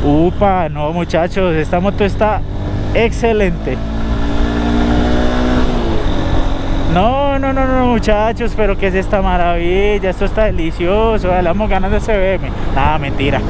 Upa, no muchachos, esta moto está excelente. No, no, no, no muchachos, pero ¿qué es esta maravilla? Esto está delicioso, le damos ganas de ese BM. Nada, mentira.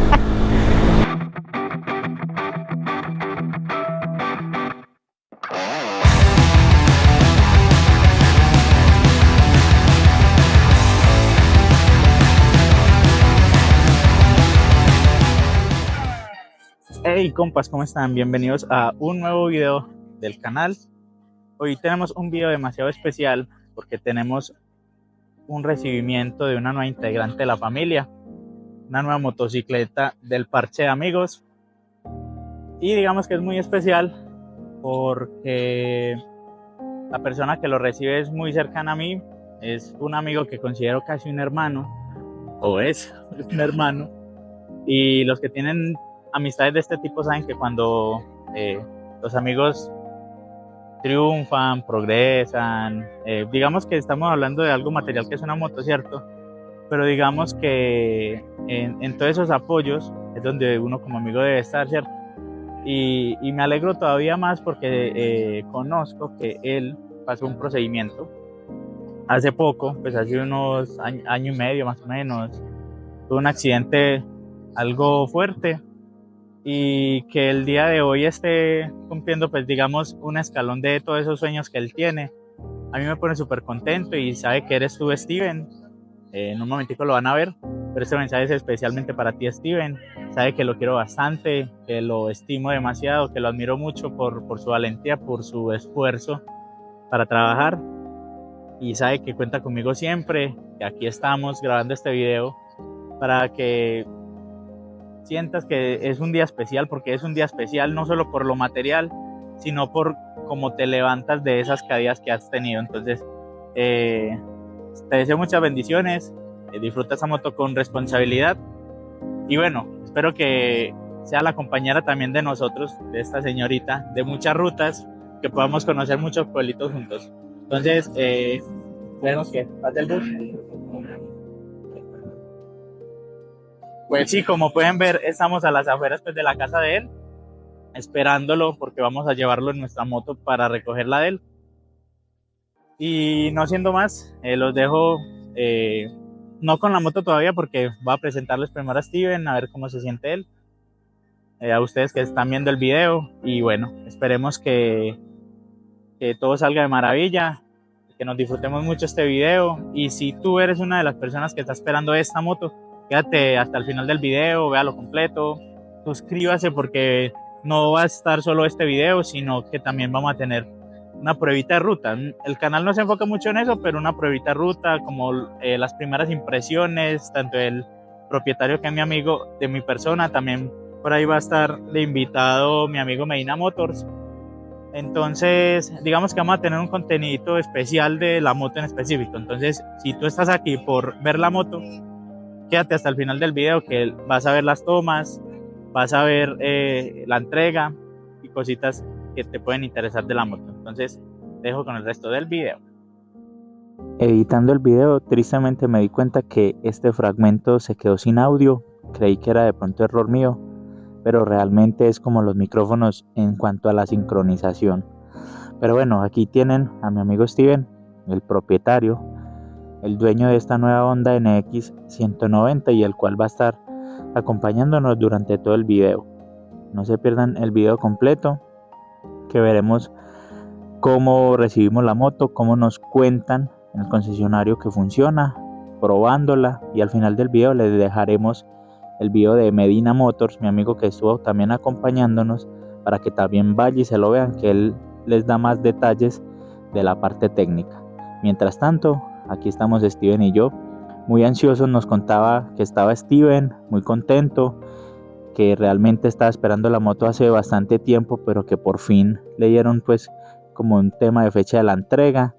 Hey compas, ¿cómo están? Bienvenidos a un nuevo video del canal. Hoy tenemos un video demasiado especial porque tenemos un recibimiento de una nueva integrante de la familia, una nueva motocicleta del parche de amigos, y digamos que es muy especial porque la persona que lo recibe es muy cercana a mí, es un amigo que considero casi un hermano, o es un hermano, y los que tienen amistades de este tipo saben que cuando los amigos triunfan, progresan, digamos que estamos hablando de algo material que es una moto, ¿cierto? Pero digamos que en todos esos apoyos es donde uno como amigo debe estar, ¿cierto? Y me alegro todavía más porque conozco que él pasó un procedimiento hace poco, pues hace unos año y medio más o menos, tuvo un accidente algo fuerte, y que el día de hoy esté cumpliendo, pues digamos, un escalón de todos esos sueños que él tiene. A mí me pone súper contento y sabe que eres tú, Steven. En un momentico lo van a ver, pero este mensaje es especialmente para ti, Steven. Sabe que lo quiero bastante, que lo estimo demasiado, que lo admiro mucho por su valentía, por su esfuerzo para trabajar, y sabe que cuenta conmigo siempre, que aquí estamos grabando este video para que sientas que es un día especial, porque es un día especial no solo por lo material, sino por cómo te levantas de esas caídas que has tenido. Entonces, te deseo muchas bendiciones, disfruta esa moto con responsabilidad, y bueno, espero que sea la compañera también de nosotros, de esta señorita, de muchas rutas, que podamos conocer muchos pueblitos juntos. Entonces, vemos que pase el bus. Pues sí, como pueden ver, estamos a las afueras pues, de la casa de él, esperándolo porque vamos a llevarlo en nuestra moto para recogerla de él. Y no siendo más, los dejo, no con la moto todavía porque voy a presentarles primero a Steven, a ver cómo se siente él, a ustedes que están viendo el video, y bueno, esperemos que todo salga de maravilla, que nos disfrutemos mucho este video. Y si tú eres una de las personas que está esperando esta moto, quédate hasta el final del video, véalo completo, suscríbase porque no va a estar solo este video, sino que también vamos a tener una pruebita de ruta. El canal no se enfoca mucho en eso, pero una pruebita de ruta, como las primeras impresiones, tanto el propietario que es mi amigo, de mi persona, también por ahí va a estar de invitado mi amigo Medina Motors. Entonces, digamos que vamos a tener un contenido especial de la moto en específico. Entonces, si tú estás aquí por ver la moto, quédate hasta el final del video que vas a ver las tomas, vas a ver la entrega y cositas que te pueden interesar de la moto. Entonces, te dejo con el resto del video. Editando el video, tristemente me di cuenta que este fragmento se quedó sin audio. Creí que era de pronto error mío, pero realmente es como los micrófonos en cuanto a la sincronización. Pero bueno, aquí tienen a mi amigo Steven, el propietario, el dueño de esta nueva Honda NX 190, y el cual va a estar acompañándonos durante todo el video. No se pierdan el video completo, que veremos cómo recibimos la moto, cómo nos cuentan en el concesionario que funciona, probándola, y al final del video les dejaremos el video de Medina Motors, mi amigo que estuvo también acompañándonos, para que también vaya y se lo vean, que él les da más detalles de la parte técnica. Mientras tanto, aquí estamos Steven y yo, muy ansiosos. Nos contaba que estaba Steven muy contento, que realmente estaba esperando la moto hace bastante tiempo, pero que por fin le dieron pues como un tema de fecha de la entrega.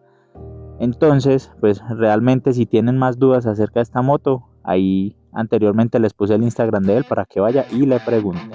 Entonces, pues realmente si tienen más dudas acerca de esta moto, ahí anteriormente les puse el Instagram de él para que vaya y le pregunten.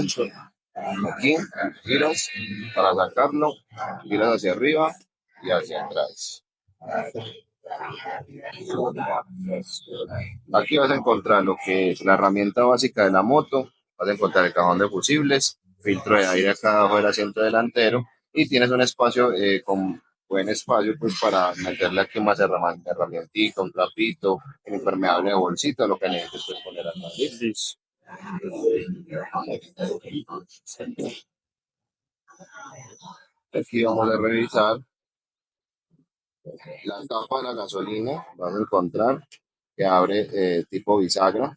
movimiento. Aquí, giras para sacarlo, giras hacia arriba y hacia atrás. Aquí vas a encontrar lo que es la herramienta básica de la moto, vas a encontrar el cajón de fusibles, filtro de aire acá abajo del asiento delantero y tienes un espacio con buen espacio pues para meterle aquí más herramientita, un trapito, un impermeable de bolsita, lo que necesites pues poner acá. ¿Listo? Aquí vamos a revisar la tapa de la gasolina, vas a encontrar que abre tipo bisagra,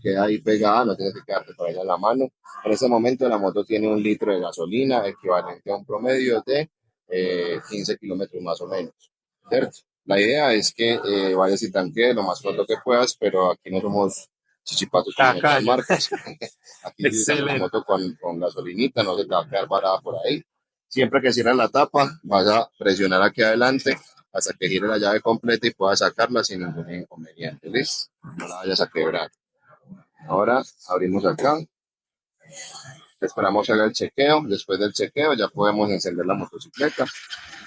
queda ahí pegada, no tienes que quedarte por allá en la mano. En ese momento la moto tiene 1 litro de gasolina, equivalente a un promedio de 15 kilómetros más o menos, ¿cierto? La idea es que vayas y tanques lo más pronto que puedas, pero aquí no somos chichipatos como otras marcas. Aquí si la moto con gasolinita, no se te va a quedar parada por ahí. Siempre que cierres la tapa, vas a presionar aquí adelante hasta que gire la llave completa y puedas sacarla sin ningún inconveniente. ¿Listo? No la vayas a quebrar. Ahora abrimos acá. Esperamos que haga el chequeo. Después del chequeo ya podemos encender la motocicleta.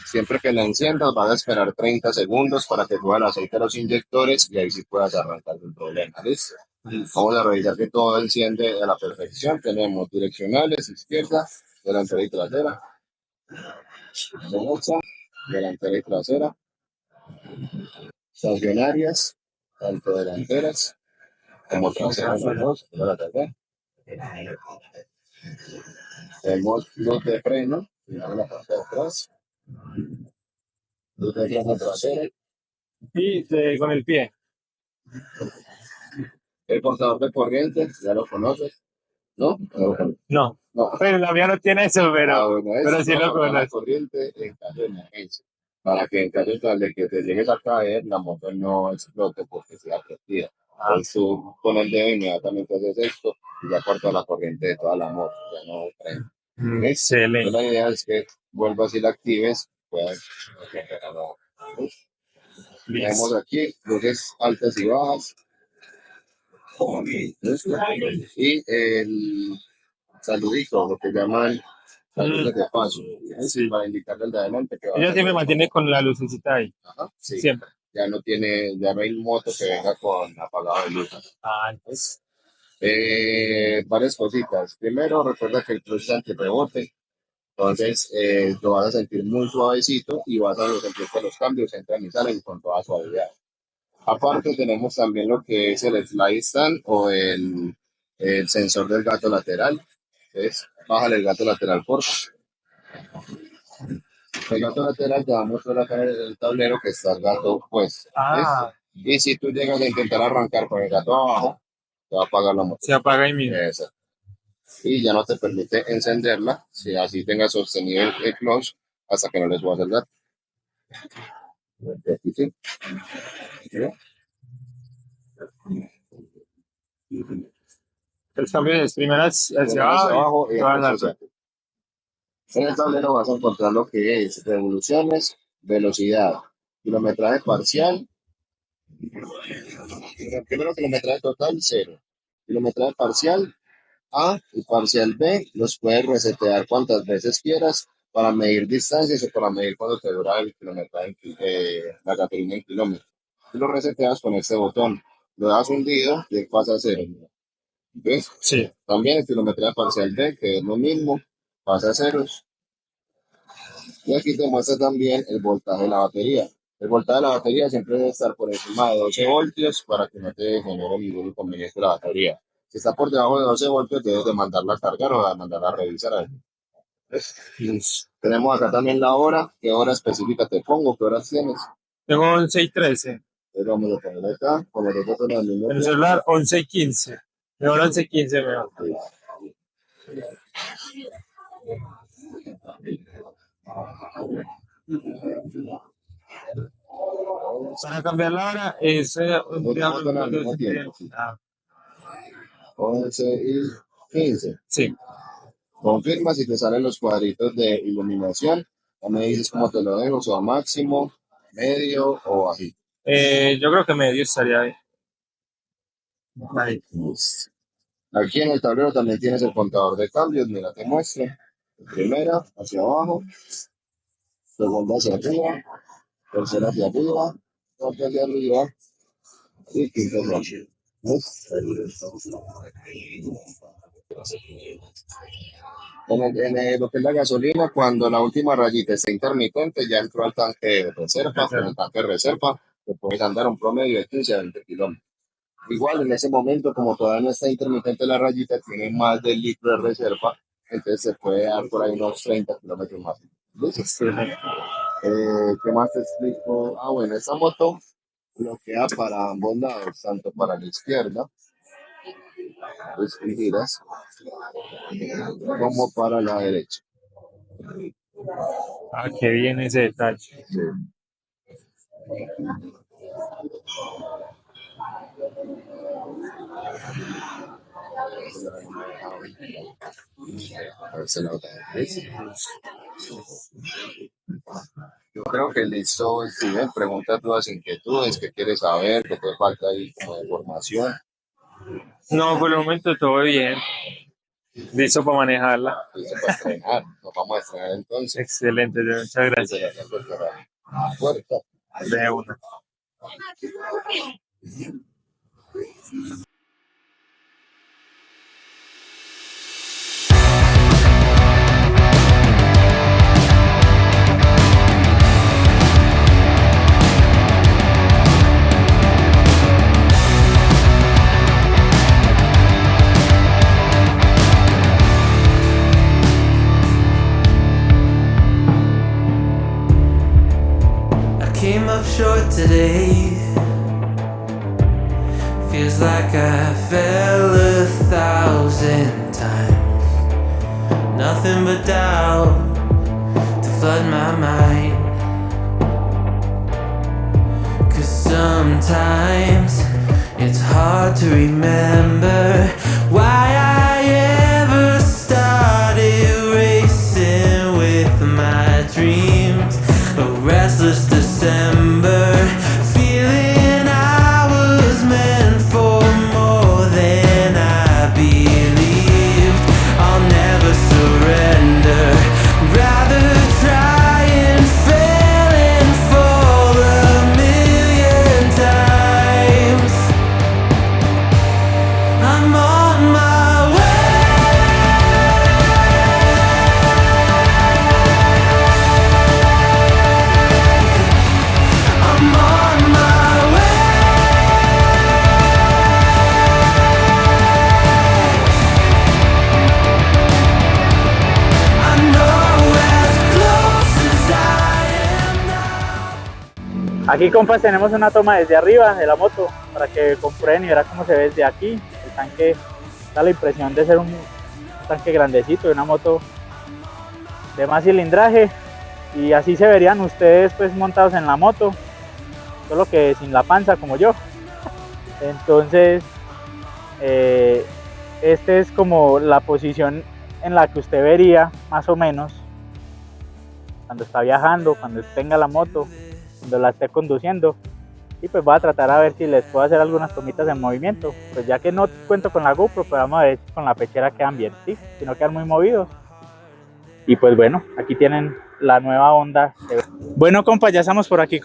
Siempre que la enciendas vas a esperar 30 segundos para que suba el aceite a los inyectores y ahí sí puedas arrancar sin problema. ¿Listo? Vamos a revisar que todo enciende a la perfección. Tenemos direccionales, izquierda, delantera y trasera. Derecha, delantera y trasera. Estacionarias, tanto delanteras como traseras las dos. Tenemos luz de freno, en la parte de atrás. Luz de freno trasera. Y con el pie. El portador de corriente, ya lo conoces, ¿no? No. No. Bueno, la mía no tiene eso, pero, Bueno, pero sí lo la conozco. corriente en caso de emergencia. Para que en caso tal de que te llegues a caer, la moto no explote porque sea prendida. Entonces tú con el dedo inmediatamente haces esto y ya corta la corriente de toda la moto, ya no prende. Excelente. Entonces, la idea es que vuelvas y la actives, puedas. Tenemos aquí luces altas y bajas. Y el saludito, lo que llaman saludos de paso, Sí. para indicarle al de adelante que va Ella a siempre salir. mantiene con la lucecita ahí. Ajá, sí. Siempre. Ya no hay moto que venga con apagado de luz. Entonces. Varias cositas. Primero, recuerda que el clutch es antirrebote, entonces lo vas a sentir muy suavecito y vas a sentir que los cambios entran y salen con toda suavidad. Aparte tenemos también lo que es el slide stand o el sensor del gato lateral. Entonces, bájale el gato lateral, por favor. El gato lateral te va a mostrar acá en el tablero que está el gato puesto. Y si tú llegas a intentar arrancar con el gato abajo, te va a apagar la moto. Se apaga ahí mismo. Exacto. Y ya no te permite encenderla si así tengas sostenido el clutch hasta que no les subas el gato. Aquí sí. El cambio de primeras hacia abajo y hacia en el tablero vas a encontrar lo que es revoluciones, velocidad, kilometraje parcial. Primero kilometraje total, 0. Kilometraje parcial A y parcial B los puedes resetear cuantas veces quieras para medir distancias o para medir cuánto te dura el kilometraje, la gasolina en kilómetros. Tú lo reseteas con este botón, lo das hundido y pasa a 0. ¿Ves? Sí. También el kilometraje parcial B, que es lo mismo, pasa a ceros. Y aquí te muestra también el voltaje de la batería. El voltaje de la batería siempre debe estar por encima de 12 voltios para que no te genere ningún inconveniente la batería. Si está por debajo de 12 voltios, debes de mandarla a cargar o de mandarla a revisar. Tenemos acá también la hora. ¿Qué hora específica te pongo? ¿Qué horas tienes? Tengo 11 y 13. Entonces vamos a poner acá, como nosotros en el mismo En el celular 11 y 15. Mejor 11 y 15, mejor. Para cambiar la hora es digamos, 11 y 15. Sí. Confirma si te salen los cuadritos de iluminación. Ya me dices cómo te lo dejo, o a máximo, medio o bajito. Yo creo que medio estaría bien. Ahí. Aquí en el tablero también tienes el contador de cambios, mira, te muestro. Primera hacia abajo, segunda hacia arriba, tercera hacia arriba, cuarta hacia arriba y quinta hacia arriba. ¿Ves? Lo que es la gasolina, cuando la última rayita está intermitente, ya entró al tanque de reserva. En el tanque de reserva, te puedes andar un promedio de 15 a 20 kilómetros. Igual en ese momento, como todavía no está intermitente la rayita, tiene más del litro de reserva, entonces se puede dar por ahí unos 30 kilómetros más. ¿Listo? ¿Qué más te explico? Ah, bueno, esa moto bloquea para ambos lados, tanto para la izquierda, pues y giras, como para la derecha. Ah, qué bien ese detalle. Sí. A ver si la otra vez. Yo creo que listo, Steven, preguntas, dudas, inquietudes, qué quieres saber, qué te falta ahí como de información. No, por el momento todo bien. Listo para manejarla. Listo para estrenar, nos vamos a estrenar entonces. Excelente, muchas gracias. Puerta. De una. Came up short today. Feels like I fell 1,000 times. Nothing but doubt to flood my mind. 'Cause sometimes it's hard to remember why I ever started racing with my dreams. A restless December, feeling I was meant for more than I believed. I'll never surrender, rather try and fail and fall 1,000,000 times. I'm on my way. I'm on my way. I know as close as I am now. Aquí, compas, tenemos una toma desde arriba de la moto para que comprueben y verán cómo se ve desde aquí. El tanque da la impresión de ser un tanque grandecito, de una moto de más cilindraje, y así se verían ustedes pues montados en la moto, solo que sin la panza como yo. Entonces este es como la posición en la que usted vería más o menos cuando está viajando, cuando tenga la moto, cuando la esté conduciendo. Y pues voy a tratar a ver si les puedo hacer algunas tomitas en movimiento, pues ya que no cuento con la GoPro, pues vamos a ver si con la pechera quedan bien, ¿sí? Si no quedan muy movidos. Y pues bueno, aquí tienen la nueva Honda. Bueno, compa, ya estamos por aquí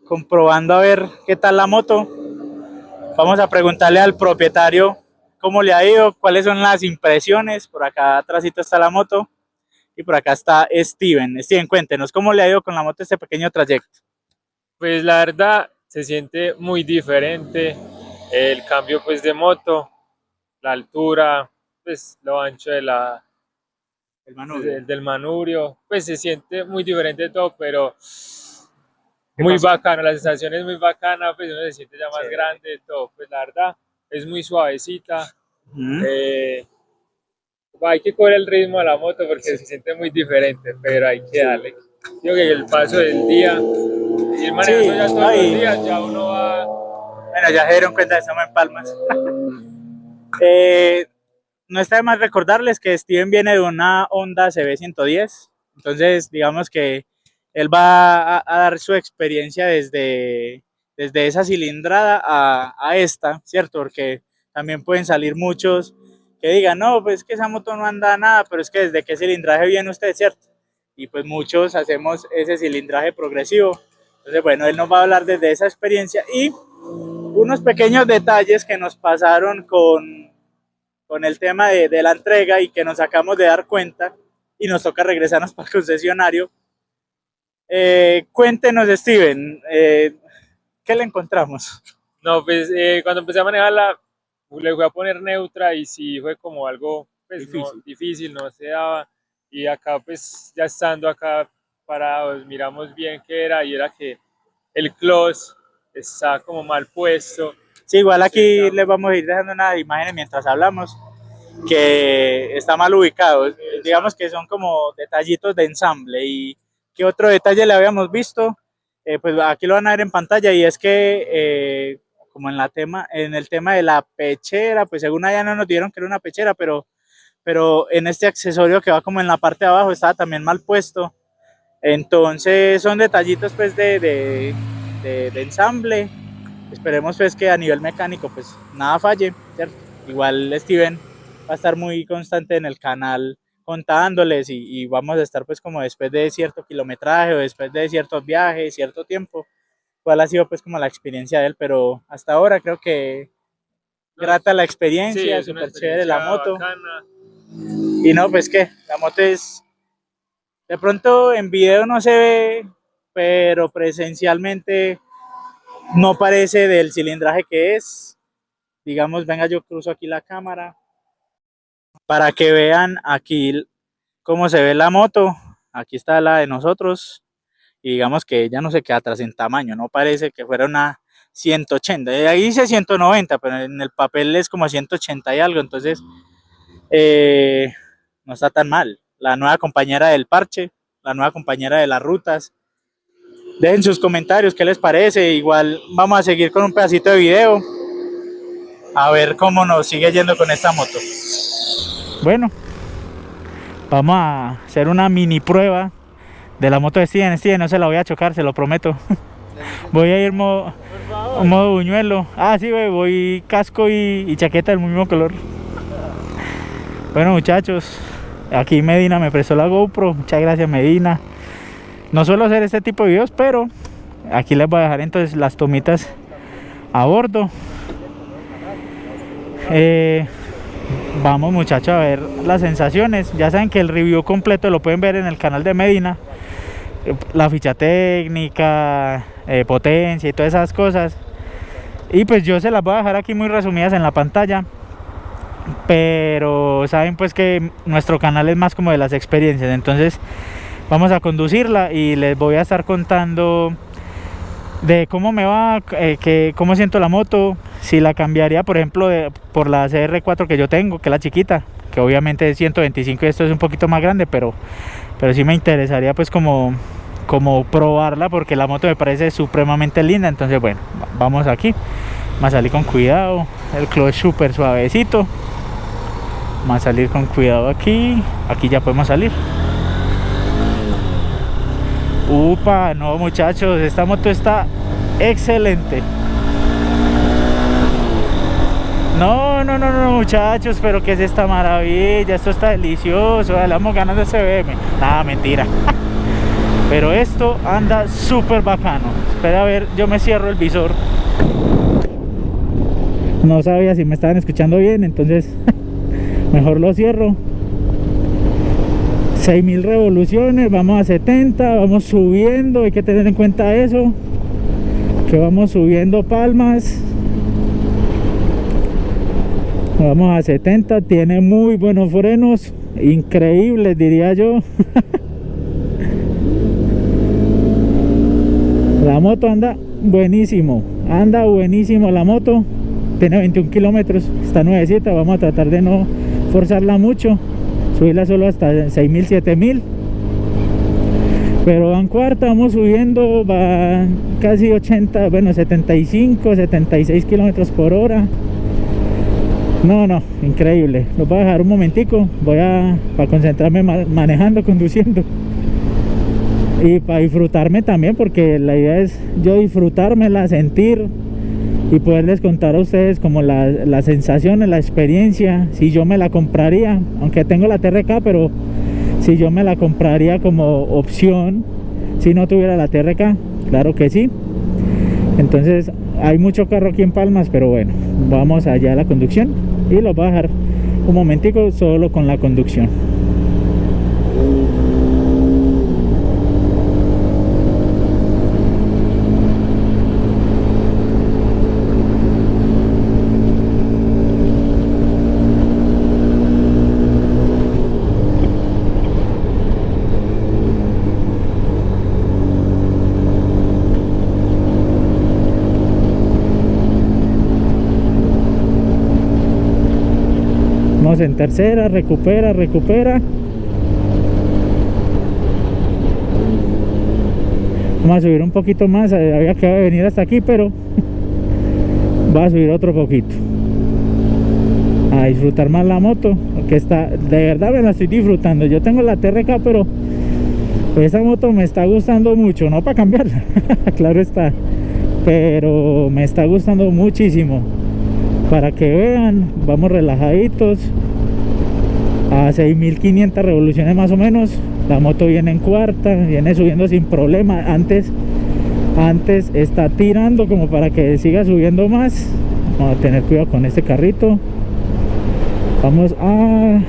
comprobando a ver qué tal la moto. Vamos a preguntarle al propietario cómo le ha ido, cuáles son las impresiones. Por acá atrásito está la moto y por acá está Steven. Steven, cuéntenos cómo le ha ido con la moto este pequeño trayecto. Pues la verdad se siente muy diferente el cambio pues de moto, la altura, pues lo ancho de del manubrio, pues se siente muy diferente todo, pero muy bacano, la sensación es muy bacana, pues uno se siente ya más grande, todo, pues la verdad es muy suavecita. Hay que coger el ritmo de la moto porque se siente muy diferente, pero hay que darle. Digo que el paso del día, ir manejando ya todos los días, ya uno va. Bueno, ya se dieron cuenta, estamos en Palmas. No está de más recordarles que Steven viene de una Honda CB110, entonces digamos que él va a dar su experiencia desde esa cilindrada a esta, ¿cierto? Porque también pueden salir muchos que digan, no, pues que esa moto no anda nada, pero es que desde qué cilindraje viene usted, ¿cierto? Y pues muchos hacemos ese cilindraje progresivo. Entonces, bueno, él nos va a hablar desde esa experiencia y unos pequeños detalles que nos pasaron con el tema de la entrega y que nos acabamos de dar cuenta y nos toca regresarnos para el concesionario. Cuéntenos, Steven, ¿qué le encontramos? No, pues cuando empecé a manejarla, le fui a poner neutra y sí fue como algo pues, difícil, no se daba. Y acá, pues ya estando acá parados, miramos bien qué era y era que el clutch está como mal puesto. Sí, igual aquí les vamos a ir dejando unas imágenes mientras hablamos, que está mal ubicado. Digamos que son como detallitos de ensamble. ¿Y qué otro detalle le habíamos visto? Pues aquí lo van a ver en pantalla y es que como en el tema de la pechera, pues según allá no nos dieron que era una pechera, pero en este accesorio que va como en la parte de abajo estaba también mal puesto. Entonces son detallitos pues de ensamble. Esperemos pues que a nivel mecánico pues nada falle, ¿cierto? Igual Steven va a estar muy constante en el canal contándoles y vamos a estar pues como después de cierto kilometraje o después de ciertos viajes, cierto tiempo, cuál ha sido pues como la experiencia de él, pero hasta ahora creo que grata la experiencia, Sí, súper chévere la moto. Bacana. Y no, pues que la moto es, de pronto en video no se ve, pero presencialmente no parece del cilindraje que es. Digamos, venga, yo cruzo aquí la cámara para que vean aquí cómo se ve la moto. Aquí está la de nosotros y digamos que ella no se queda atrás en tamaño, no parece que fuera una 180, ahí dice 190, pero en el papel es como 180 y algo, entonces no está tan mal. La nueva compañera del parche, la nueva compañera de las rutas. Dejen sus comentarios, qué les parece. Igual vamos a seguir con un pedacito de video a ver cómo nos sigue yendo con esta moto. Bueno, vamos a hacer una mini prueba de la moto de Steven. Steven, no se la voy a chocar, se lo prometo. Voy a ir modo buñuelo. Ah, sí, voy casco y chaqueta del mismo color. Bueno, muchachos, aquí Medina me prestó la GoPro. Muchas gracias, Medina. No suelo hacer este tipo de videos, pero aquí les voy a dejar entonces las tomitas a bordo. Vamos, muchachos, a ver las sensaciones. Ya saben que el review completo lo pueden ver en el canal de Medina. La ficha técnica, potencia y todas esas cosas. Y pues yo se las voy a dejar aquí muy resumidas en la pantalla. Pero saben pues que nuestro canal es más como de las experiencias. Entonces vamos a conducirla y les voy a estar contando de cómo me va, cómo siento la moto, si la cambiaría por ejemplo por la CR4 que yo tengo, que es la chiquita, que obviamente es 125 y esto es un poquito más grande, pero sí me interesaría pues como probarla, porque la moto me parece supremamente linda. Entonces bueno, vamos aquí, vamos a salir con cuidado, el clutch súper suavecito, vamos a salir con cuidado aquí ya podemos salir. Upa, no muchachos, esta moto está excelente. No muchachos, pero ¿qué es esta maravilla? Esto está delicioso, le damos ganas de CBM. Nada, mentira. Pero esto anda súper bacano. Espera a ver, yo me cierro el visor. No sabía si me estaban escuchando bien, entonces mejor lo cierro. 6000 revoluciones, vamos a 70, vamos subiendo, hay que tener en cuenta eso, que vamos subiendo palmas. Vamos a 70, tiene muy buenos frenos, increíbles diría yo. La moto anda buenísimo la moto, tiene 21 kilómetros, está nuevecita, vamos a tratar de no forzarla mucho, subirla solo hasta 6000, 7000, pero van cuarta, vamos subiendo, va casi 80, bueno 75, 76 kilómetros por hora. No, increíble. Lo voy a dejar un momentico, para concentrarme manejando, conduciendo y para disfrutarme también, porque la idea es yo disfrutármela, sentir y poderles contar a ustedes como las sensaciones, la experiencia, si yo me la compraría, aunque tengo la TRK, pero si yo me la compraría como opción si no tuviera la TRK. Claro que sí. Entonces hay mucho carro aquí en Palmas, pero bueno, vamos allá a la conducción y los voy a dejar un momentico solo con la conducción. En tercera, recupera. Vamos a subir un poquito más, había que venir hasta aquí, pero va a subir otro poquito. A disfrutar más la moto, porque está, de verdad me la estoy disfrutando. Yo tengo la TRK, pero esa moto me está gustando mucho, no para cambiarla, claro está, pero me está gustando muchísimo. Para que vean, vamos relajaditos a 6500 revoluciones más o menos. La moto viene en cuarta, viene subiendo sin problema. Antes está tirando como para que siga subiendo más. Vamos a tener cuidado con este carrito. Vamos a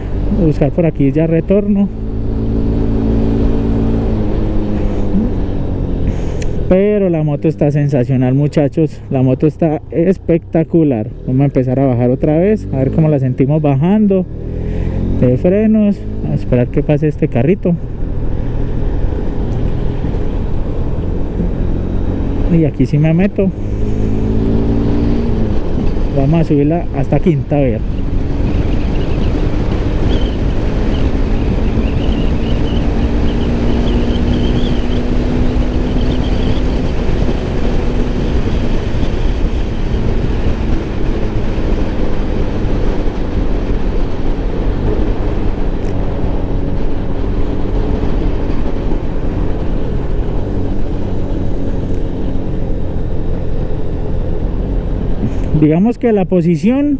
buscar por aquí ya retorno. Pero la moto está sensacional, muchachos. La moto está espectacular. Vamos a empezar a bajar otra vez, a ver cómo la sentimos bajando de frenos. A esperar que pase este carrito. Y aquí sí me meto. Vamos a subirla hasta quinta, a ver. Digamos que la posición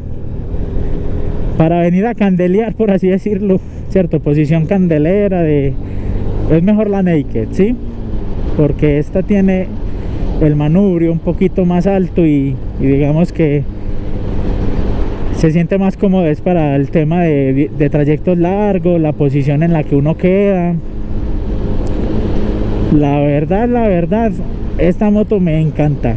para venir a candelear, por así decirlo, cierto, posición candelera es mejor la Naked, ¿sí? Porque esta tiene el manubrio un poquito más alto y digamos que se siente más cómodo, es para el tema de trayectos largos, la posición en la que uno queda. La verdad, esta moto me encanta.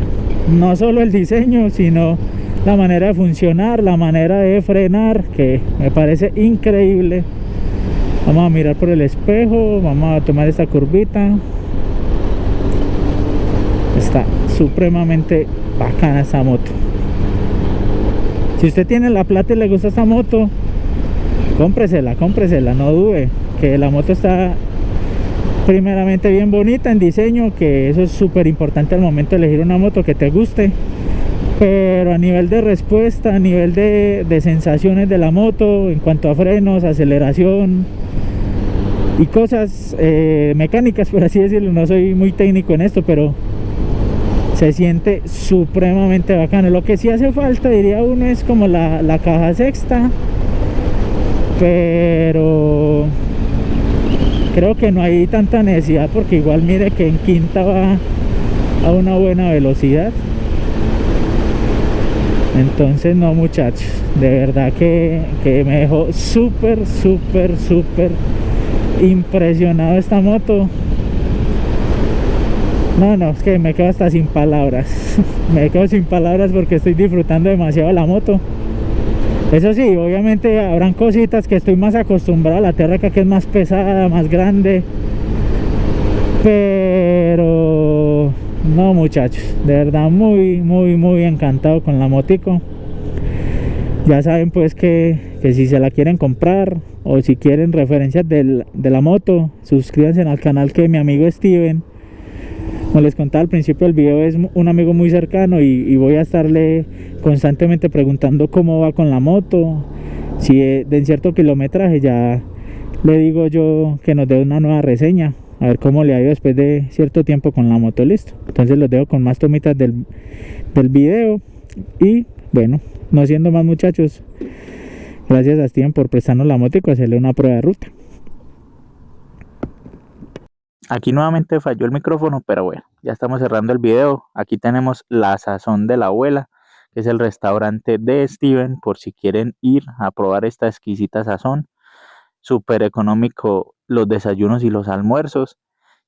No solo el diseño, sino la manera de funcionar, la manera de frenar, que me parece increíble. Vamos a mirar por el espejo, vamos a tomar esta curvita. Está supremamente bacana esta moto. Si usted tiene la plata y le gusta esta moto, cómpresela, no dude, que la moto está primeramente bien bonita en diseño, que eso es súper importante al momento de elegir una moto que te guste. Pero a nivel de respuesta, a nivel de sensaciones de la moto, en cuanto a frenos, aceleración y cosas mecánicas, por así decirlo, no soy muy técnico en esto, pero se siente supremamente bacano. Lo que sí hace falta, diría uno, es como la caja sexta, pero creo que no hay tanta necesidad, porque igual mire que en quinta va a una buena velocidad. Entonces no, muchachos, de verdad que me dejó súper impresionado esta moto. No, es que me quedo hasta sin palabras. Me quedo sin palabras porque estoy disfrutando demasiado de la moto. Eso sí, obviamente habrán cositas que estoy más acostumbrado a la TRK, que es más pesada, más grande. Pero no, muchachos, de verdad muy encantado con la motico. Ya saben pues que si se la quieren comprar o si quieren referencias de la moto, suscríbanse al canal, que mi amigo Steven, como les contaba al principio del video, es un amigo muy cercano y voy a estarle constantemente preguntando cómo va con la moto. Si de cierto kilometraje, ya le digo yo que nos dé una nueva reseña, a ver cómo le ha ido después de cierto tiempo con la moto. Listo, entonces los dejo con más tomitas del video. Y bueno, no siendo más muchachos, gracias a Steven por prestarnos la moto y hacerle una prueba de ruta. Aquí nuevamente falló el micrófono, pero bueno, ya estamos cerrando el video. Aquí tenemos La Sazón de la Abuela, que es el restaurante de Steven, por si quieren ir a probar esta exquisita sazón. Súper económico los desayunos y los almuerzos.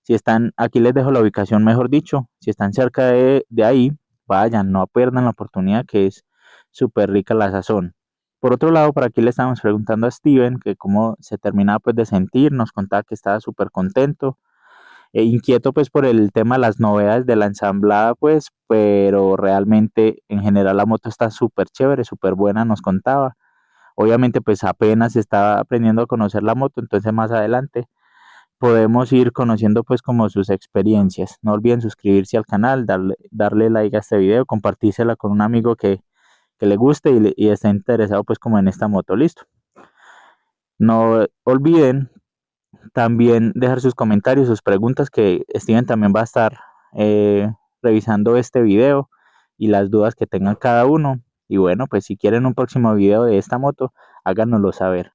Si están, aquí les dejo la ubicación, mejor dicho, si están cerca de ahí, vayan, no pierdan la oportunidad, que es súper rica la sazón. Por otro lado, por aquí le estábamos preguntando a Steven que cómo se terminaba pues de sentir, nos contaba que estaba súper contento, inquieto pues por el tema de las novedades de la ensamblada pues, pero realmente en general la moto está súper chévere, súper buena, nos contaba. Obviamente pues apenas está aprendiendo a conocer la moto, entonces más adelante podemos ir conociendo pues como sus experiencias. No olviden suscribirse al canal, darle like a este video, compartírsela con un amigo que le guste y esté interesado pues como en esta moto. Listo. No olviden también dejar sus comentarios, sus preguntas, que Steven también va a estar revisando este video y las dudas que tengan cada uno. Y bueno, pues si quieren un próximo video de esta moto, háganoslo saber.